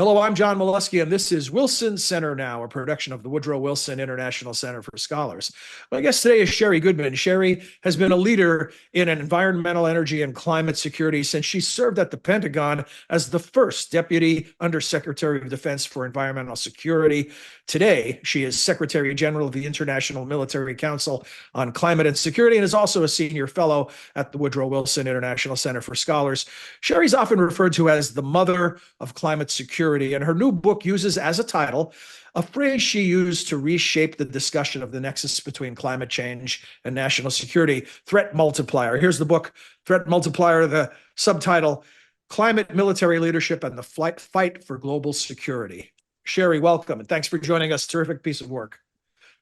Hello, I'm John Molesky, and this is Wilson Center Now, a production of the Woodrow Wilson International Center for Scholars. My guest today is Sherri Goodman. Sherri has been a leader in environmental, energy, and climate security since she served at the Pentagon as the first Deputy Undersecretary of Defense for Environmental Security. Today, she is Secretary General of the International Military Council on Climate and Security and is also a senior fellow at the Woodrow Wilson International Center for Scholars. Sherri's often referred to as the mother of climate security. And her new book uses as a title a phrase she used to reshape the discussion of the nexus between climate change and national security: Threat Multiplier. Here's the book, Threat Multiplier, the subtitle, Climate Military Leadership and the Fight for Global Security. Sherri, welcome, and thanks for joining us. Terrific piece of work.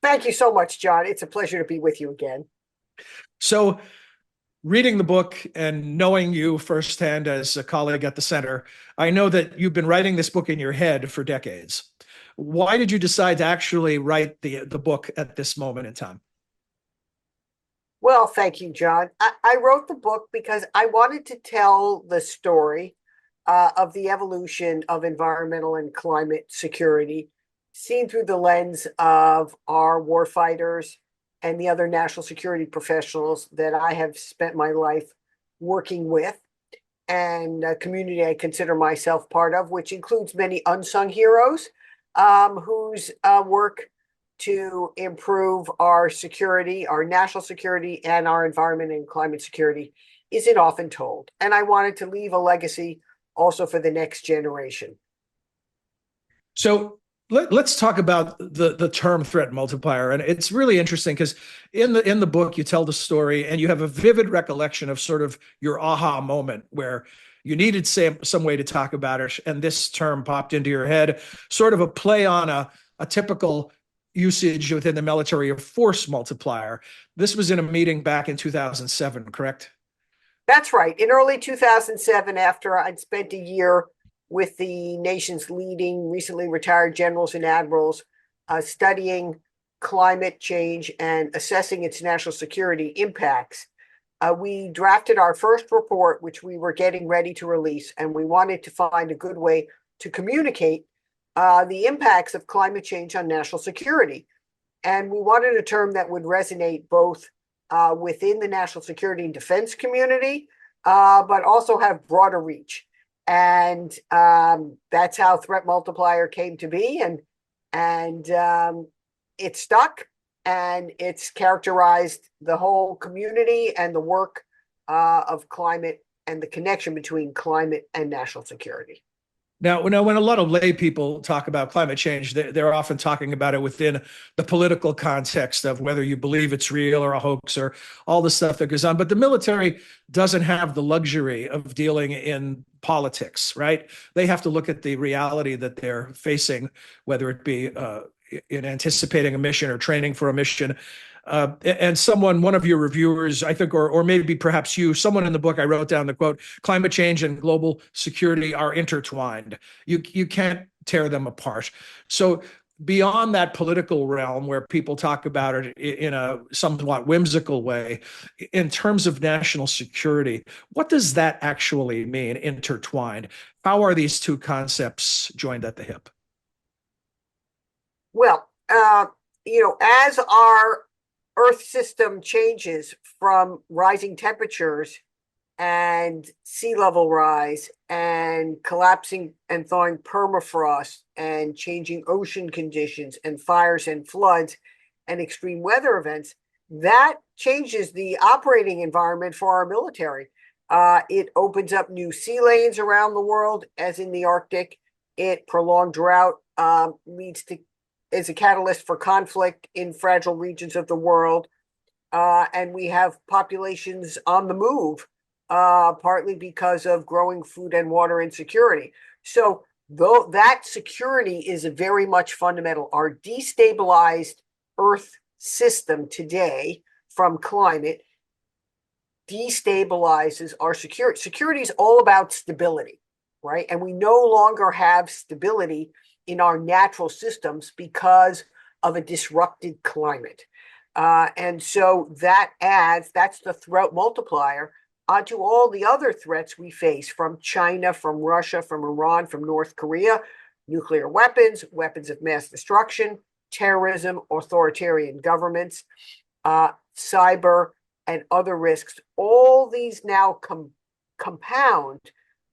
Thank you so much, John. It's a pleasure to be with you again. So, reading the book and knowing you firsthand as a colleague at the center, I know that you've been writing this book in your head for decades. Why did you decide to actually write the book at this moment in time? Well, thank you, John. I wrote the book because I wanted to tell the story of the evolution of environmental and climate security, seen through the lens of our warfighters and the other national security professionals that I have spent my life working with, and a community I consider myself part of, which includes many unsung heroes whose work to improve our security, our national security, and our environment and climate security isn't often told. And I wanted to leave a legacy also for the next generation. So let's talk about the term threat multiplier. And it's really interesting because in the book, you tell the story and you have a vivid recollection of sort of your aha moment where you needed some way to talk about it. And this term popped into your head, sort of a play on a typical usage within the military of force multiplier. This was in a meeting back in 2007, correct? That's right. In early 2007, after I'd spent a year with the nation's leading recently retired generals and admirals, studying climate change and assessing its national security impacts. We drafted our first report, which we were getting ready to release, and we wanted to find a good way to communicate the impacts of climate change on national security. And we wanted a term that would resonate both within the national security and defense community, but also have broader reach. And that's how Threat Multiplier came to be, and it stuck, and it's characterized the whole community and the work of climate and the connection between climate and national security. Now, when a lot of lay people talk about climate change, they're often talking about it within the political context of whether you believe it's real or a hoax or all the stuff that goes on. But the military doesn't have the luxury of dealing in politics, right? They have to look at the reality that they're facing, whether it be in anticipating a mission or training for a mission. And one of your reviewers, I think, or maybe perhaps you, someone in the book, I wrote down the quote, climate change and global security are intertwined. You can't tear them apart. So beyond that political realm where people talk about it in a somewhat whimsical way, in terms of national security, what does that actually mean, intertwined? How are these two concepts joined at the hip? Well, as our Earth system changes from rising temperatures and sea level rise and collapsing and thawing permafrost and changing ocean conditions and fires and floods and extreme weather events, that changes the operating environment for our military. It opens up new sea lanes around the world, as in the Arctic. Prolonged drought is a catalyst for conflict in fragile regions of the world. And we have populations on the move, partly because of growing food and water insecurity. So though that security is very much fundamental, our destabilized Earth system today from climate destabilizes our security. Security is all about stability, right? And we no longer have stability in our natural systems because of a disrupted climate. And so that's the threat multiplier onto all the other threats we face from China, from Russia, from Iran, from North Korea, nuclear weapons, weapons of mass destruction, terrorism, authoritarian governments, cyber, and other risks. All these now compound.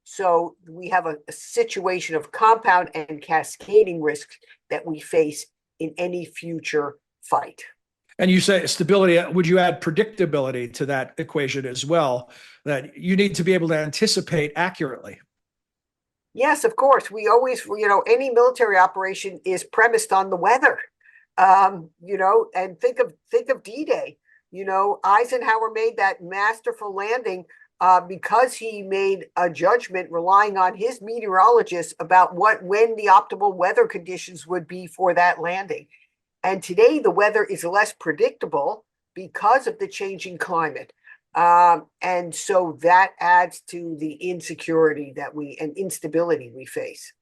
So we have a situation of compound and cascading risks that we face in any future fight. And you say stability, would you add predictability to that equation as well? That you need to be able to anticipate accurately. Yes, of course. We always, any military operation is premised on the weather. And think of D-Day. Eisenhower made that masterful landing because he made a judgment relying on his meteorologists about when the optimal weather conditions would be for that landing. And today the weather is less predictable because of the changing climate. And so that adds to the insecurity and instability we face.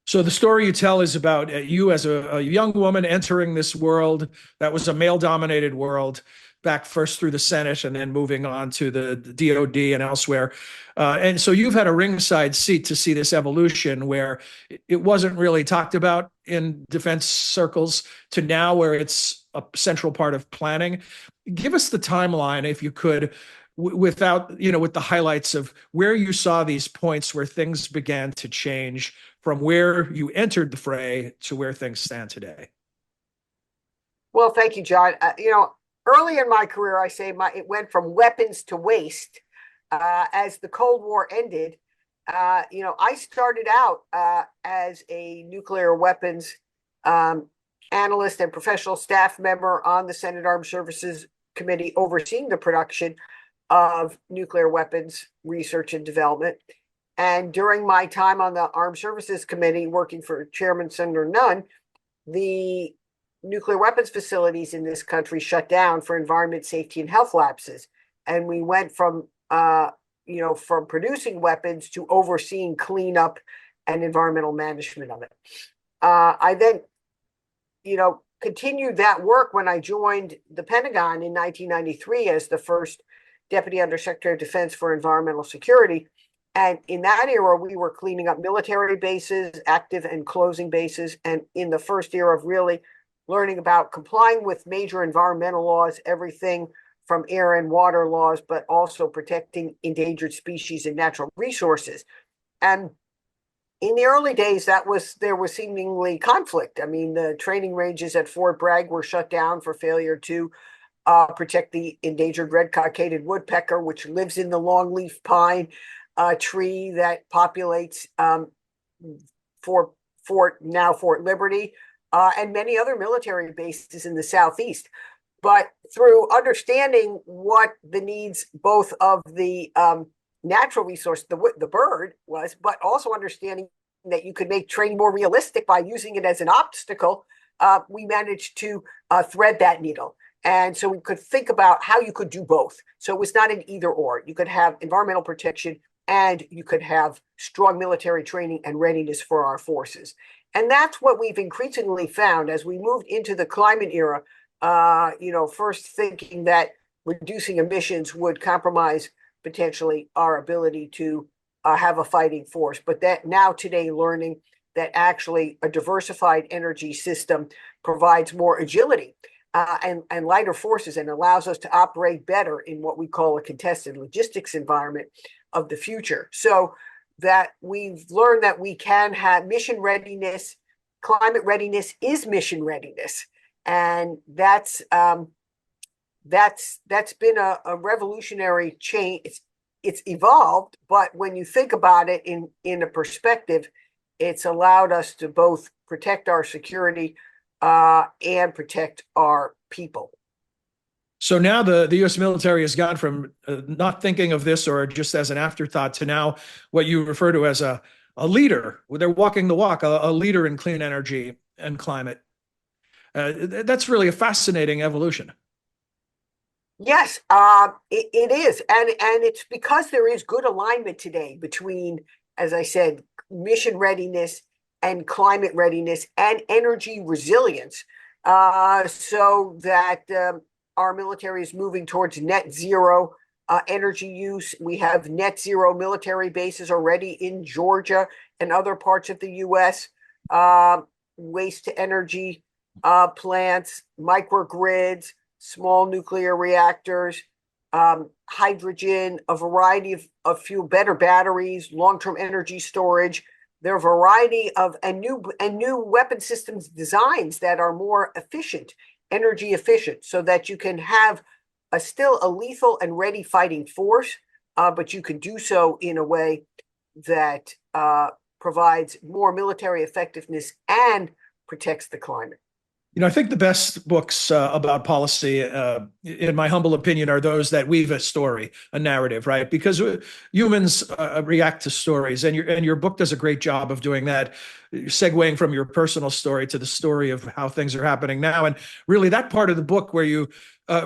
So the story you tell is about you as a young woman entering this world that was a male-dominated world, back first through the Senate and then moving on to the DOD and elsewhere. And so you've had a ringside seat to see this evolution where it wasn't really talked about in defense circles to now where it's a central part of planning. Give us the timeline, if you could, with the highlights of where you saw these points where things began to change from where you entered the fray to where things stand today. Well, thank you, John. Early in my career, I say it went from weapons to waste. As the Cold War ended, I started out as a nuclear weapons analyst and professional staff member on the Senate Armed Services Committee overseeing the production of nuclear weapons research and development. And during my time on the Armed Services Committee working for Chairman Senator Nunn, the nuclear weapons facilities in this country shut down for environment, safety, and health lapses. And we went from producing weapons to overseeing cleanup and environmental management of it. I then, continued that work when I joined the Pentagon in 1993 as the first Deputy Undersecretary of Defense for Environmental Security. And in that era, we were cleaning up military bases, active and closing bases. And in the first year of really learning about complying with major environmental laws, everything from air and water laws, but also protecting endangered species and natural resources. And in the early days, there was seemingly conflict. I mean, the training ranges at Fort Bragg were shut down for failure to protect the endangered red-cockaded woodpecker, which lives in the longleaf pine tree that populates Fort Liberty, and many other military bases in the Southeast. But through understanding what the needs both of the natural resource, the bird was, but also understanding that you could make training more realistic by using it as an obstacle, we managed to thread that needle. And so we could think about how you could do both. So it was not an either or. You could have environmental protection and you could have strong military training and readiness for our forces. And that's what we've increasingly found as we moved into the climate era, first thinking that reducing emissions would compromise potentially our ability to have a fighting force. But that now today learning that actually a diversified energy system provides more agility and lighter forces and allows us to operate better in what we call a contested logistics environment of the future. So that we've learned that we can have mission readiness. Climate readiness is mission readiness. And that's been a revolutionary change. It's evolved, but when you think about it in a perspective, it's allowed us to both protect our security and protect our people. So now the U.S. military has gone from not thinking of this or just as an afterthought to now what you refer to as a leader. They're walking the walk, a leader in clean energy and climate. That's really a fascinating evolution. Yes, it is. And it's because there is good alignment today between, as I said, mission readiness and climate readiness and energy resilience, so that our military is moving towards net zero energy use. We have net zero military bases already in Georgia and other parts of the U.S. waste to energy plants, microgrids, small nuclear reactors, hydrogen, a variety of fuel, better batteries, long-term energy storage. There are a variety of new weapon systems designs that are more efficient, energy efficient, so that you can have still a lethal and ready fighting force, but you can do so in a way that provides more military effectiveness and protects the climate. I think the best books about policy, in my humble opinion, are those that weave a story, a narrative, right? Because humans react to stories, and your book does a great job of doing that, segueing from your personal story to the story of how things are happening now. And really, that part of the book where you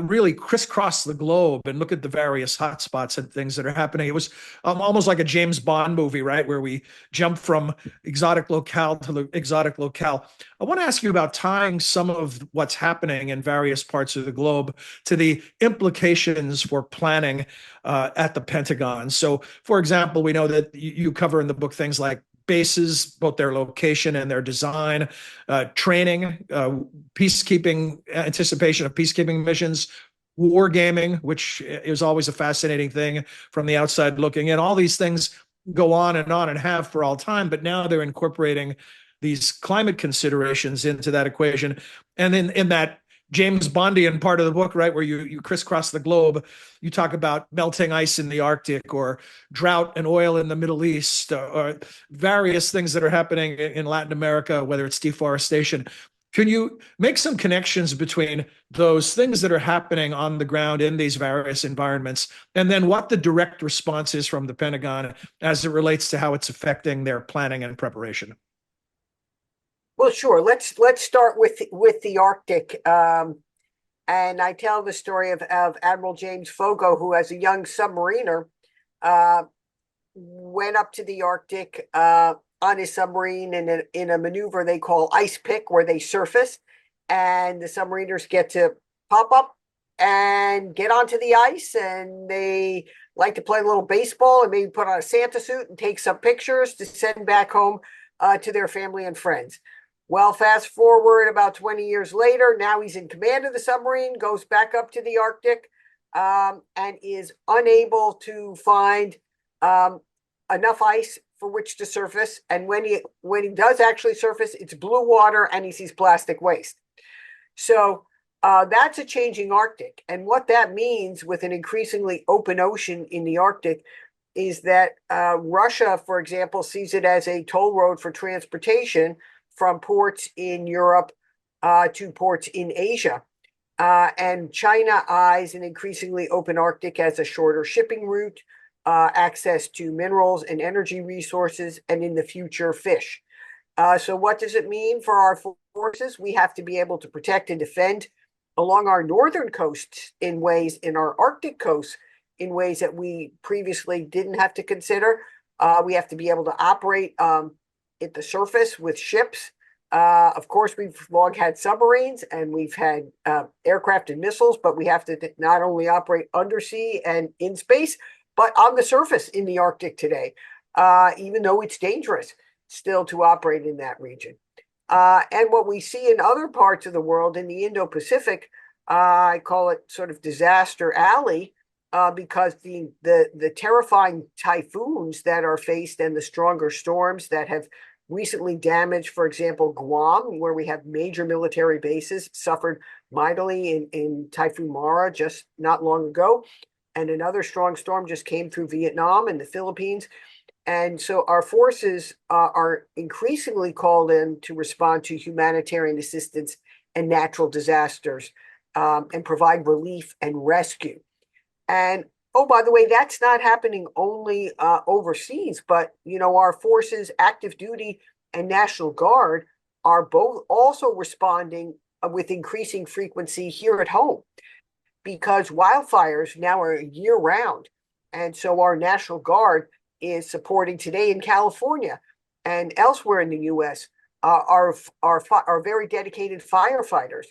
really crisscross the globe and look at the various hotspots and things that are happening. It was almost like a James Bond movie, right? Where we jump from exotic locale to exotic locale. I want to ask you about tying some of what's happening in various parts of the globe to the implications for planning at the Pentagon. So, for example, we know that you cover in the book things like bases, both their location and their design, training, peacekeeping, anticipation of peacekeeping missions, wargaming, which is always a fascinating thing from the outside looking in. All these things go on and have for all time, but now they're incorporating these climate considerations into that equation. And then in that James Bondian part of the book, right, where you crisscross the globe, you talk about melting ice in the Arctic or drought and oil in the Middle East, or various things that are happening in Latin America, whether it's deforestation. Can you make some connections between those things that are happening on the ground in these various environments, and then what the direct response is from the Pentagon as it relates to how it's affecting their planning and preparation? Well, sure. Let's start with the Arctic. And I tell the story of Admiral James Fogo, who, as a young submariner, went up to the Arctic on his submarine in a maneuver they call ice pick, where they surface, and the submariners get to pop up and get onto the ice, and they like to play a little baseball and maybe put on a Santa suit and take some pictures to send back home to their family and friends. Well, fast forward about 20 years later, now he's in command of the submarine, goes back up to the Arctic, and is unable to find enough ice for which to surface. And when he does actually surface, it's blue water and he sees plastic waste. So that's a changing Arctic. And what that means with an increasingly open ocean in the Arctic is that Russia, for example, sees it as a toll road for transportation from ports in Europe to ports in Asia. And China eyes an increasingly open Arctic as a shorter shipping route, access to minerals and energy resources, and in the future, fish. So what does it mean for our forces? We have to be able to protect and defend along our northern coasts in our Arctic coasts in ways that we previously didn't have to consider. We have to be able to operate at the surface with ships. Of course, we've long had submarines and we've had aircraft and missiles, but we have to not only operate undersea and in space, but on the surface in the Arctic today, even though it's dangerous still to operate in that region. And what we see in other parts of the world, in the Indo-Pacific, I call it sort of disaster alley, because the terrifying typhoons that are faced and the stronger storms that have recently damaged, for example, Guam, where we have major military bases, suffered mightily in Typhoon Mara just not long ago. And another strong storm just came through Vietnam and the Philippines. And so our forces are increasingly called in to respond to humanitarian assistance and natural disasters, and provide relief and rescue. And oh, by the way, that's not happening only overseas, but our forces, active duty and National Guard, are both also responding with increasing frequency here at home, because wildfires now are year round. And so our National Guard is supporting today in California and elsewhere in the US are very dedicated firefighters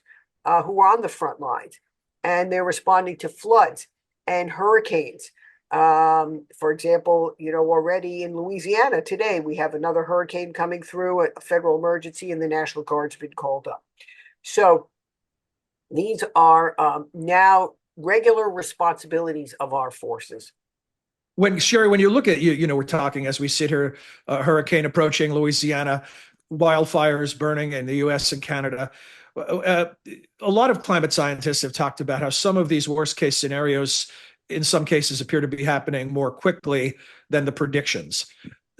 who are on the front lines, and they're responding to floods and hurricanes. For example, already in Louisiana today, we have another hurricane coming through, a federal emergency, and the National Guard's been called up. So these are now regular responsibilities of our forces. Sherri, when you look at we're talking as we sit here, hurricane approaching Louisiana, wildfires burning in the U.S. and Canada. A lot of climate scientists have talked about how some of these worst case scenarios, in some cases, appear to be happening more quickly than the predictions.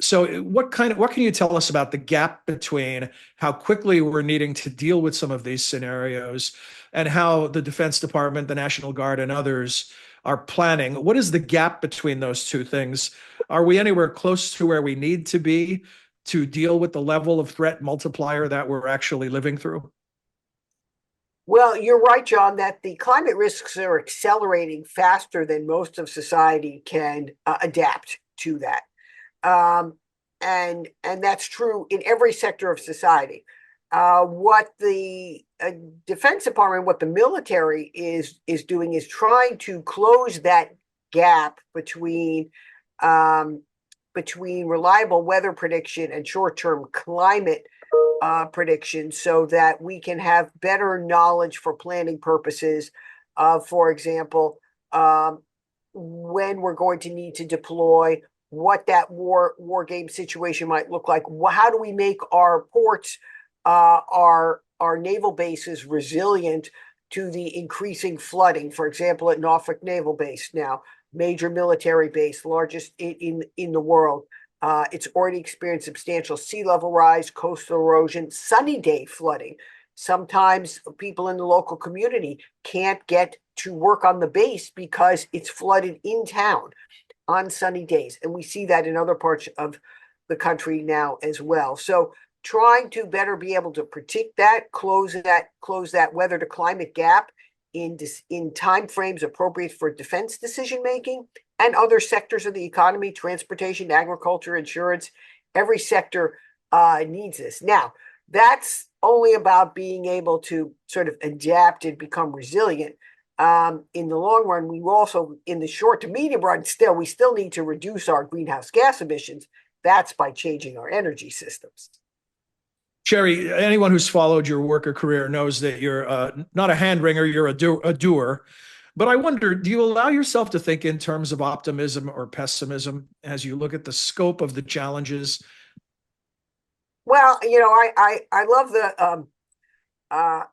So, what can you tell us about the gap between how quickly we're needing to deal with some of these scenarios and how the Defense Department, the National Guard, and others are planning? What is the gap between those two things? Are we anywhere close to where we need to be to deal with the level of threat multiplier that we're actually living through? Well, you're right, John, that the climate risks are accelerating faster than most of society can adapt to that. And that's true in every sector of society. What the Defense Department, what the military is doing, is trying to close that gap between reliable weather prediction and short-term climate prediction, so that we can have better knowledge for planning purposes of, for example, when we're going to need to deploy, what that war game situation might look like. How do we make our ports, our naval bases resilient to the increasing flooding? For example, at Norfolk Naval Base now, major military base, largest in the world. It's already experienced substantial sea level rise, coastal erosion, sunny day flooding. Sometimes people in the local community can't get to work on the base because it's flooded in town on sunny days. And we see that in other parts of the country now as well. So trying to better be able to predict that, close that weather to climate gap in timeframes appropriate for defense decision making and other sectors of the economy, transportation, agriculture, insurance. Every sector needs this. Now, that's only about being able to sort of adapt and become resilient. In the long run, we also, in the short to medium run, we still need to reduce our greenhouse gas emissions. That's by changing our energy systems. Sherri, anyone who's followed your work or career knows that you're not a hand wringer, you're a doer. But I wonder, do you allow yourself to think in terms of optimism or pessimism as you look at the scope of the challenges? Well, I love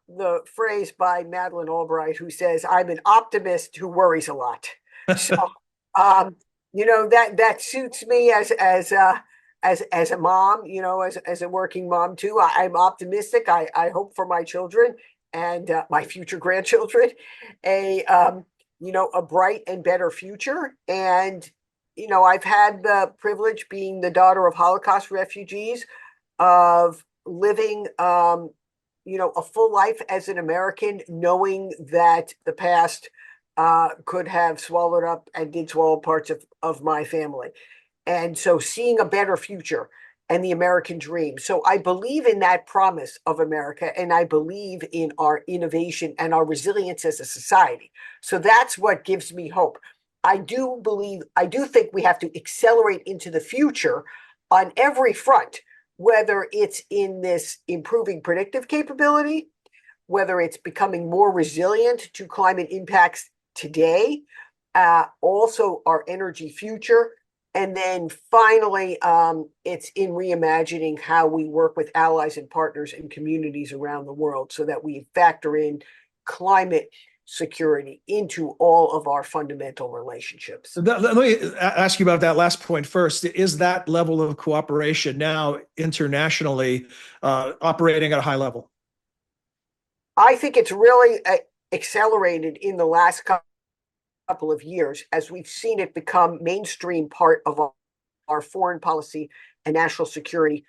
the phrase by Madeleine Albright, who says, "I'm an optimist who worries a lot." So, that suits me as a mom, as a working mom too. I'm optimistic. I hope for my children and my future grandchildren a bright and better future. And I've had the privilege, being the daughter of Holocaust refugees, of living a full life as an American, knowing that the past could have swallowed up and did swallow parts of my family. And so seeing a better future and the American dream. So I believe in that promise of America, and I believe in our innovation and our resilience as a society. So that's what gives me hope. I do think we have to accelerate into the future on every front, whether it's in this improving predictive capability, whether it's becoming more resilient to climate impacts today, also our energy future. And then finally, it's in reimagining how we work with allies and partners and communities around the world, so that we factor in climate security into all of our fundamental relationships. Let me ask you about that last point first. Is that level of cooperation now internationally operating at a high level? I think it's really accelerated in the last couple of years, as we've seen it become mainstream part of our foreign policy and national security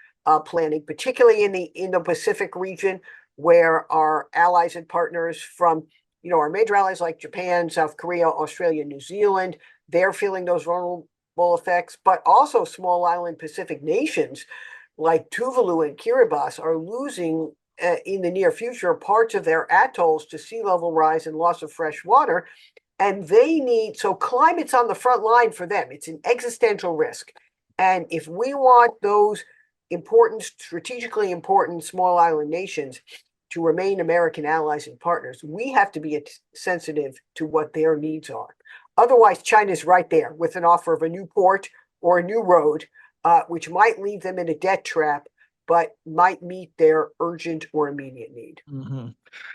planning, particularly in the Pacific region, where our allies and partners from our major allies like Japan, South Korea, Australia, New Zealand, they're feeling those vulnerable effects, but also small island Pacific nations like Tuvalu and Kiribati are losing in the near future parts of their atolls to sea level rise and loss of fresh water. And they need, so climate's on the front line for them. It's an existential risk. And if we want those important, strategically important small island nations to remain American allies and partners, we have to be sensitive to what their needs are. Otherwise, China's right there with an offer of a new port or a new road, which might leave them in a debt trap, but might meet their urgent or immediate need. Mm-hmm.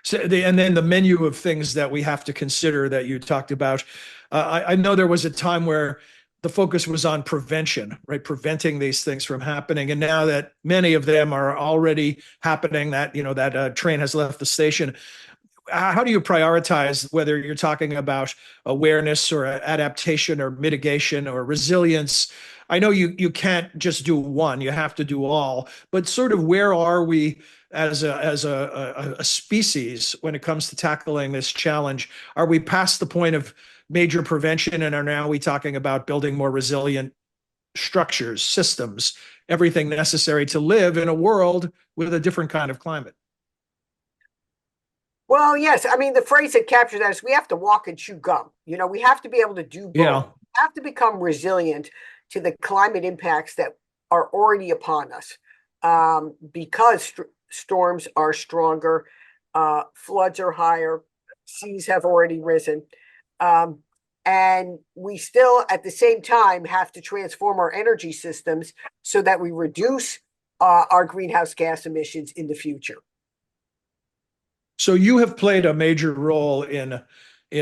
So and then the menu of things that we have to consider that you talked about. I know there was a time where the focus was on prevention, right? Preventing these things from happening. And now that many of them are already happening, that, that train has left the station. How do you prioritize whether you're talking about awareness or adaptation or mitigation or resilience? I know you can't just do one, you have to do all, but sort of where are we as a species when it comes to tackling this challenge? Are we past the point of major prevention and are now we talking about building more resilient structures, systems, everything necessary to live in a world with a different kind of climate? Well, yes. I mean, the phrase that captures that is we have to walk and chew gum. We have to be able to do both. Yeah. We have to become resilient to the climate impacts that are already upon us, because storms are stronger, floods are higher, seas have already risen. And we still, at the same time, have to transform our energy systems so that we reduce our greenhouse gas emissions in the future. So you have played a major role in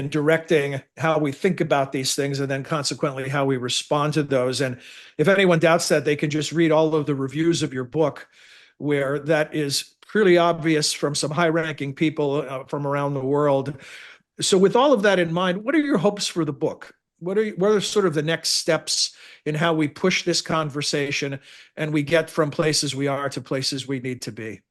directing how we think about these things and then consequently how we respond to those. And if anyone doubts that, they can just read all of the reviews of your book, where that is clearly obvious from some high-ranking people from around the world. So with all of that in mind, what are your hopes for the book? What are sort of the next steps in how we push this conversation and we get from places we are to places we need to be?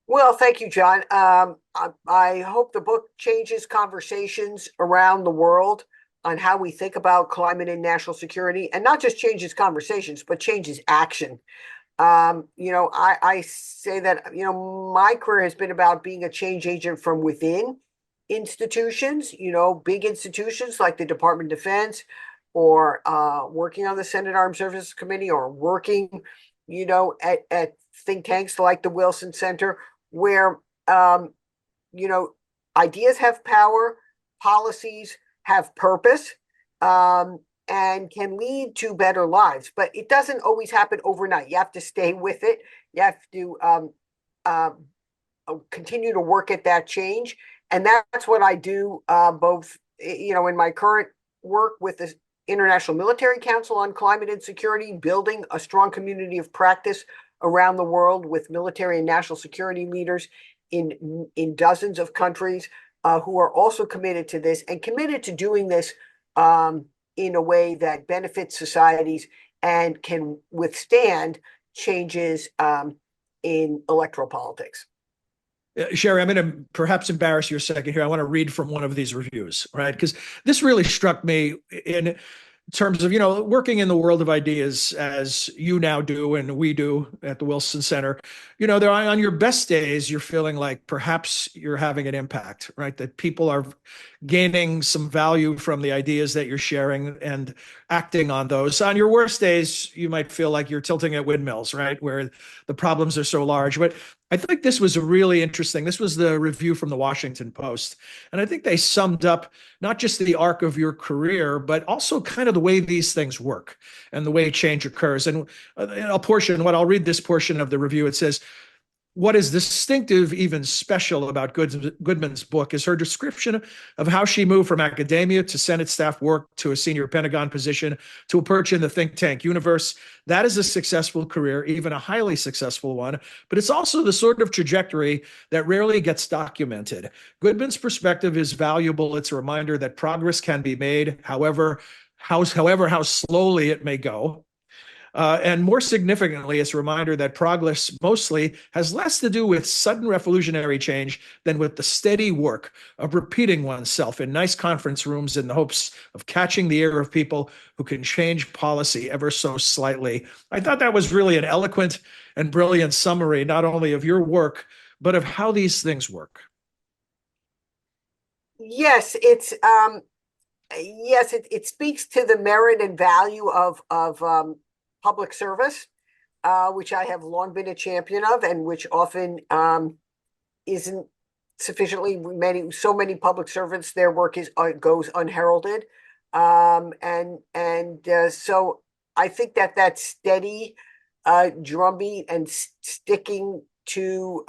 Well, thank you, John. I hope the book changes conversations around the world on how we think about climate and national security, and not just changes conversations, but changes action. I say that, my career has been about being a change agent from within institutions, big institutions like the Department of Defense, or working on the Senate Armed Services Committee, or working, at think tanks like the Wilson Center, where ideas have power, policies have purpose, and can lead to better lives. But it doesn't always happen overnight. You have to stay with it. You have to continue to work at that change, and that's what I do. Both, in my current work with the International Military Council on Climate and Security, building a strong community of practice around the world with military and national security leaders in dozens of countries who are also committed to this, and committed to doing this in a way that benefits societies and can withstand changes in electoral politics. Sherri, I'm going to perhaps embarrass you a second here. I want to read from one of these reviews, right? Because this really struck me in terms of, working in the world of ideas as you now do and we do at the Wilson Center. There on your best days, you're feeling like perhaps you're having an impact, right? That people are gaining some value from the ideas that you're sharing and acting on those. On your worst days, you might feel like you're tilting at windmills, right? Where the problems are so large. But I think this was a really interesting, this was the review from the Washington Post. And I think they summed up not just the arc of your career, but also kind of the way these things work and the way change occurs. And I'll read this portion of the review. It says, what is distinctive, even special about Goodman's book is her description of how she moved from academia to Senate staff work to a senior Pentagon position to a perch in the think tank universe. That is a successful career, even a highly successful one, but it's also the sort of trajectory that rarely gets documented. Goodman's perspective is valuable. It's a reminder that progress can be made, however how slowly it may go. And more significantly, it's a reminder that progress mostly has less to do with sudden revolutionary change than with the steady work of repeating oneself in nice conference rooms in the hopes of catching the ear of people who can change policy ever so slightly. I thought that was really an eloquent and brilliant summary, not only of your work, but of how these things work. Yes, it speaks to the merit and value of public service, which I have long been a champion of, and which often isn't sufficiently many. So many public servants, their work goes unheralded, so I think that steady drumbeat and sticking to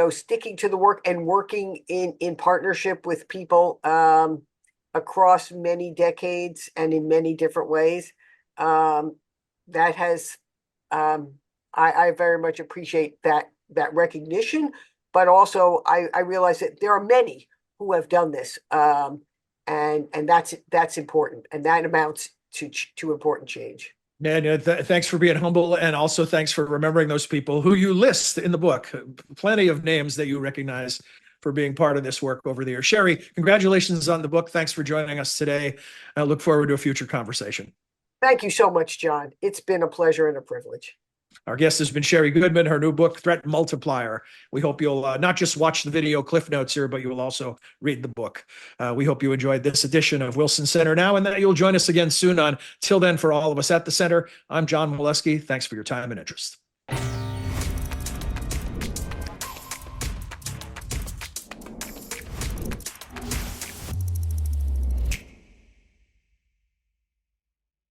sticking to the work and working in partnership with people across many decades and in many different ways. That has I very much appreciate that recognition, but also I realize that there are many who have done this, and that's important, and that amounts to important change. And thanks for being humble, and also thanks for remembering those people who you list in the book. Plenty of names that you recognize for being part of this work over the years. Sherri, congratulations on the book. Thanks for joining us today. I look forward to a future conversation. Thank you so much, John. It's been a pleasure and a privilege. Our guest has been Sherri Goodman, her new book, Threat Multiplier. We hope you'll not just watch the video cliff notes here, but you will also read the book. We hope you enjoyed this edition of Wilson Center Now, and that you'll join us again soon on Till Then. For all of us at the Center, I'm John Molesky. Thanks for your time and interest.